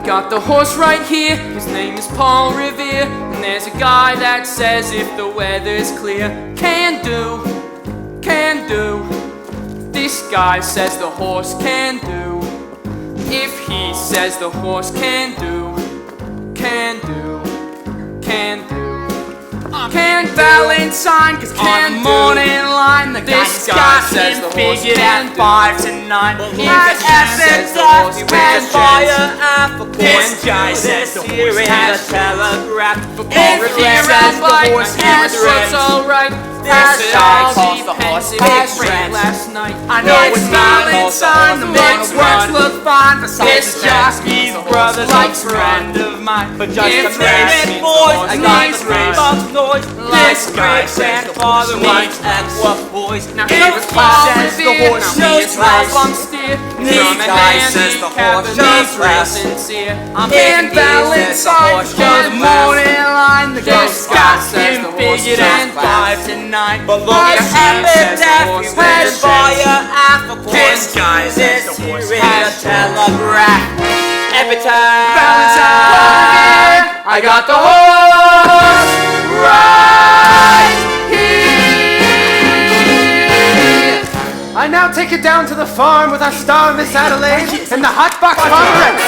Got the horse right here, his name is Paul Revere. And there's a guy that says if the weather's clear, can do. This guy says the horse can do. If he says the horse can do. Can Valentine, cause on the morning line, this guy says the horse figured at 5 to 9. If Athens off, he went via Africa. This guy says the horse has a telegraph. If he says the horse has what's alright. This guy calls the horse big friend. Last night, I know it's Valentine, the man's words look fine. This jockey's brother's like friend of mine. But just a minute, boys, I got the rave noise. This guy says the father likes aqua boys. Now if Paul says the horse shows class on steer. This guy says the horse shows class sincere. In Valentine, shows morning line. This guy says the horse shows 5 to 9. But look at him, he went via Africa. This guy says the horse has a telegraph. Every time Valentine, I got the horse right here. I now take it down to the farm with our star Miss Adelaide and the hot box farmerette.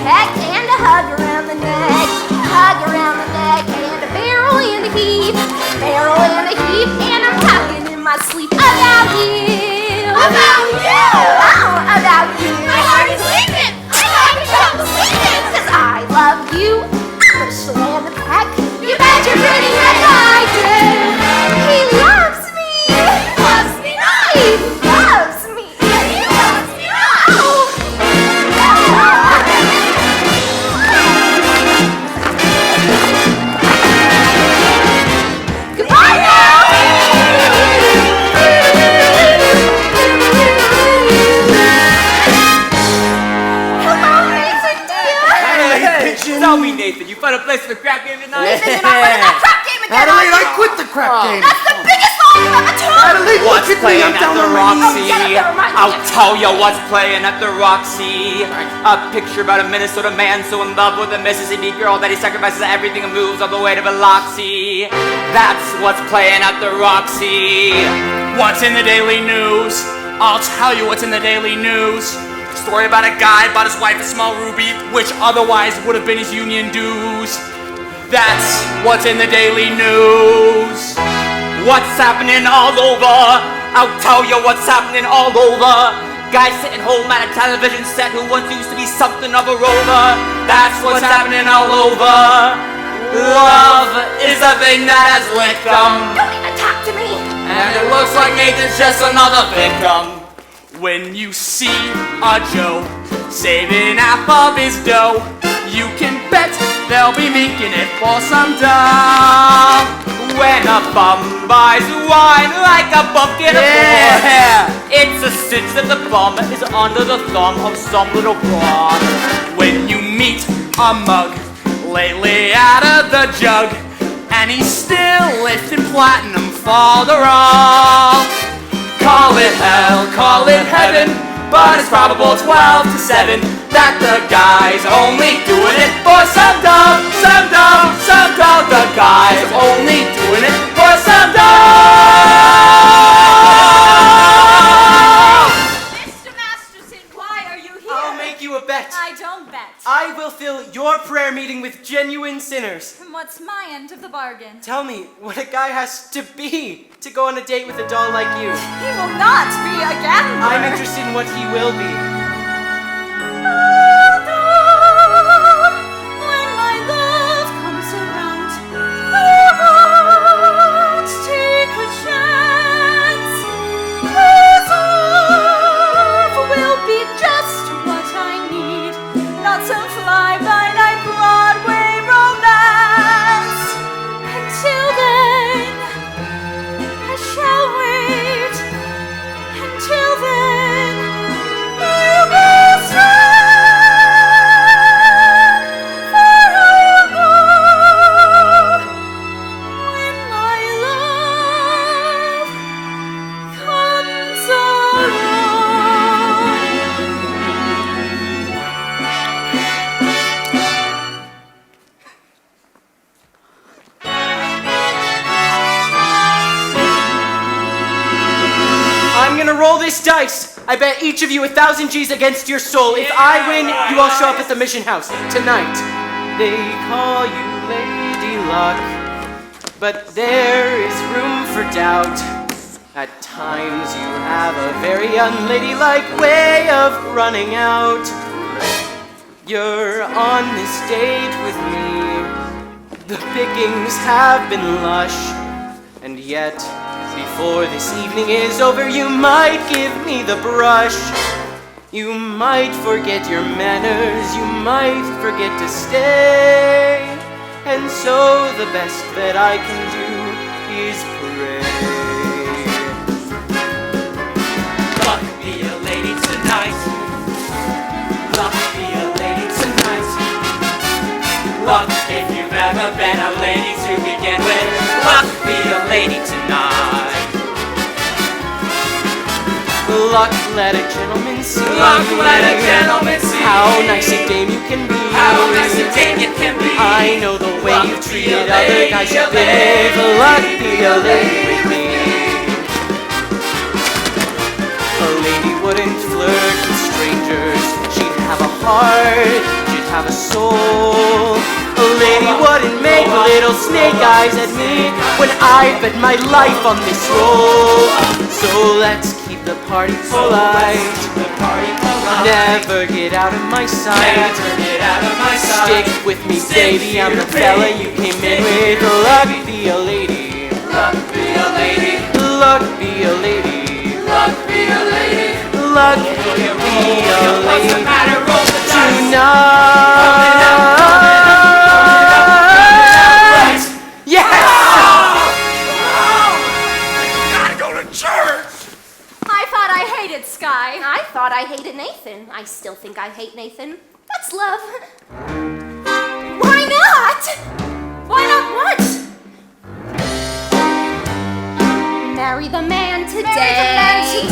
And a hug around the neck, and a barrel in the heap, and I'm talking in my sleep about you. About you? Oh, about you. My heart is leaping. I'm having trouble sleeping. 'Cause I love you. I'm a slam the pack. You bet you're pretty like I do. He loves me. He loves me not. He loves me. He loves me not. Oh. Tell me, Nathan, you found a place for the crap game tonight? Nathan, you're not winning that crap game again, Adelaide, I quit the crap game. That's the biggest song you've ever told! Adelaide, What's playing at the Roxy? I'll me. tell you what's playing at the Roxy. A picture about a Minnesota man so in love with a Mississippi girl that he sacrifices everything and moves all the way to Biloxi. That's what's playing at the Roxy. What's in the daily news? I'll tell you what's in the daily news. Story about a guy bought his wife a small ruby, which otherwise would have been his union dues. That's what's in the daily news. What's happening all over? I'll tell you what's happening all over. Guy sitting home at a television set who once used to be something of a rover. That's what's happening all over. Love is a thing that has licked them. Don't even talk to me! And it looks like Nathan's just another victim. When you see a Joe saving half of his dough, you can bet they'll be making it for some dough. When a bum buys wine like a bucket of wine, it's a cinch that the bum is under the thumb of some little broad. When you meet a mug lately out of the jug, and he's still lifting platinum for the roll. Call it hell, call it heaven, but it's probable 12 to 7 that the guy's only doing it for some dough, some dough, some dough. The guy's only doing it for some dough. Mr. Masterson, why are you here? I'll make you a bet. I don't bet. I will fill your prayer meeting with genuine sinners. And what's my end of the bargain? Tell me what a guy has to be to go on a date with a doll like you. He will not be a gambler. I'm interested in what he will be. When my love comes around, I won't take I bet each of you 1,000 G's against your soul. If I win, you all show up at the mission house tonight. They call you Lady Luck, but there is room for doubt. At times you have a very unladylike way of running out. You're on this date with me. The pickings have been lush, and yet, before this evening is over, you might give me the brush. You might forget your manners, you might forget to stay. And so the best that I can do is pray. Luck be a lady tonight. Luck be a lady tonight. Luck if you've ever been a lady to begin with. Luck be a lady tonight. Luck, let a gentleman see. Luck, let a gentleman see. How nice a dame you can be. How nice a dame you can be. I know the way Luck you be treated a other lady, guys a you've been with. lady. Luck be a lady with me. A lady wouldn't flirt with strangers. She'd have a heart, she'd have a soul. A lady wouldn't make little snake eyes at me when I bet my life on this roll. So let's keep the party polite. Never get out of my sight. Stick with me, baby, I'm the fella you came in with. Luck be a lady. Luck be a lady. Luck be a lady. Luck be a lady. Luck be a What's the lady matter? Roll the dice. tonight. Yes! Gotta go to church. I thought I hated Sky. I thought I hated Nathan. I still think I hate Nathan. That's love. Why not? Why not what? Marry the man today.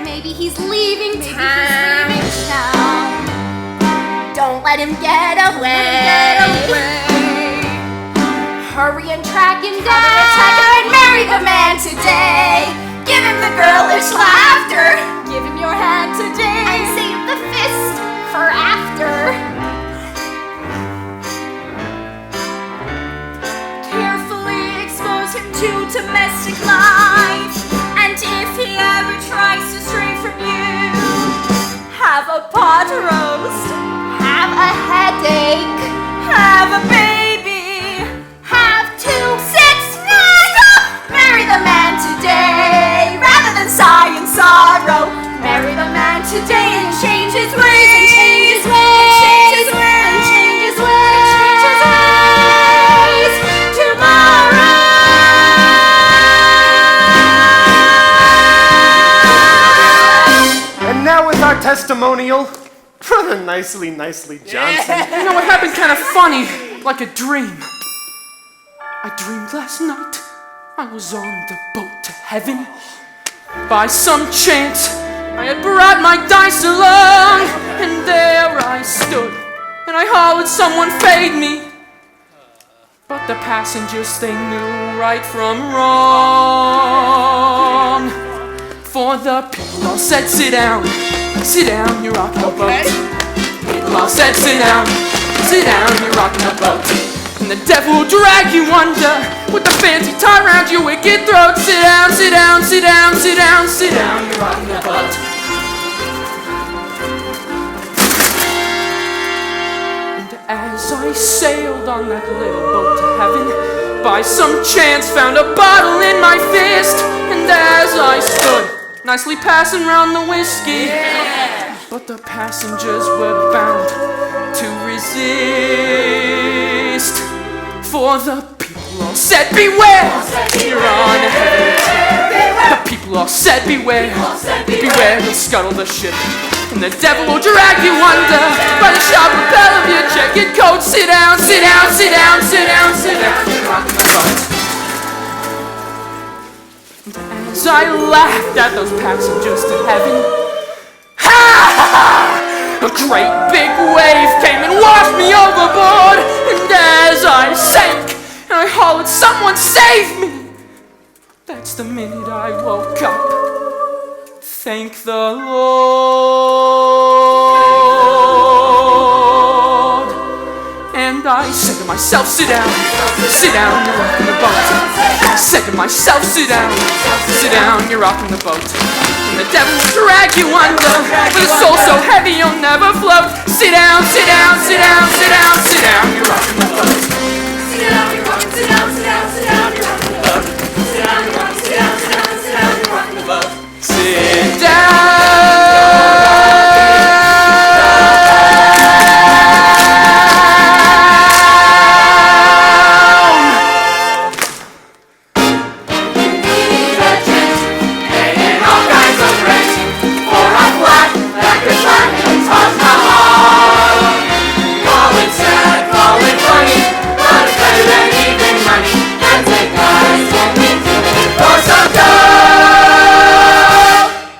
Maybe he's leaving town. Don't let him get away. Hurry and track him down. Marry the man today. Give him the girlish laughter. Give him your hand today. And save the fist for after. Carefully expose him to domestic life. And if he ever tries to stray from you, have a pot roast. Have a headache. Have a baby. Have 2 6 9. Marry the man today. Rather than sigh in sorrow. Marry the man today and change his ways. And change his ways. And change his ways. And change his ways. Tomorrow. And now with our testimonial, Brother Nicely Johnson. You know, it happened kind of funny, like a dream. I dreamed last night I was on the boat to heaven. By some chance, I had brought my dice along, and there I stood, and I hollered someone fade me. But the passengers, they knew right from wrong. For the people all said, sit down, you're rocking the boat. People all said, sit down, you're rocking the boat. And the devil will drag you under with the fancy tie around your wicked throat. Sit down, you're rocking the boat. And as I sailed on that little boat to heaven, by some chance found a bottle in my fist. And as I stood, nicely passing round the whiskey, but the passengers were bound to resist. For the people all said, beware, you're on heaven. The people all said, beware, they'll scuttle the ship. And the devil will drag you under by the sharp lapel of your jacket coat. Sit down, you're rocking the boat. As I laughed at those passengers to heaven, a great big wave came and washed me overboard. And as I sank, and I hollered, someone save me, that's the minute I woke up. thank the Lord. And I said to myself, sit down, you're rocking the boat. I said to myself, sit down, you're rocking the boat. And the devil will drag you under, with a soul so heavy you'll never float. Sit down, you're rocking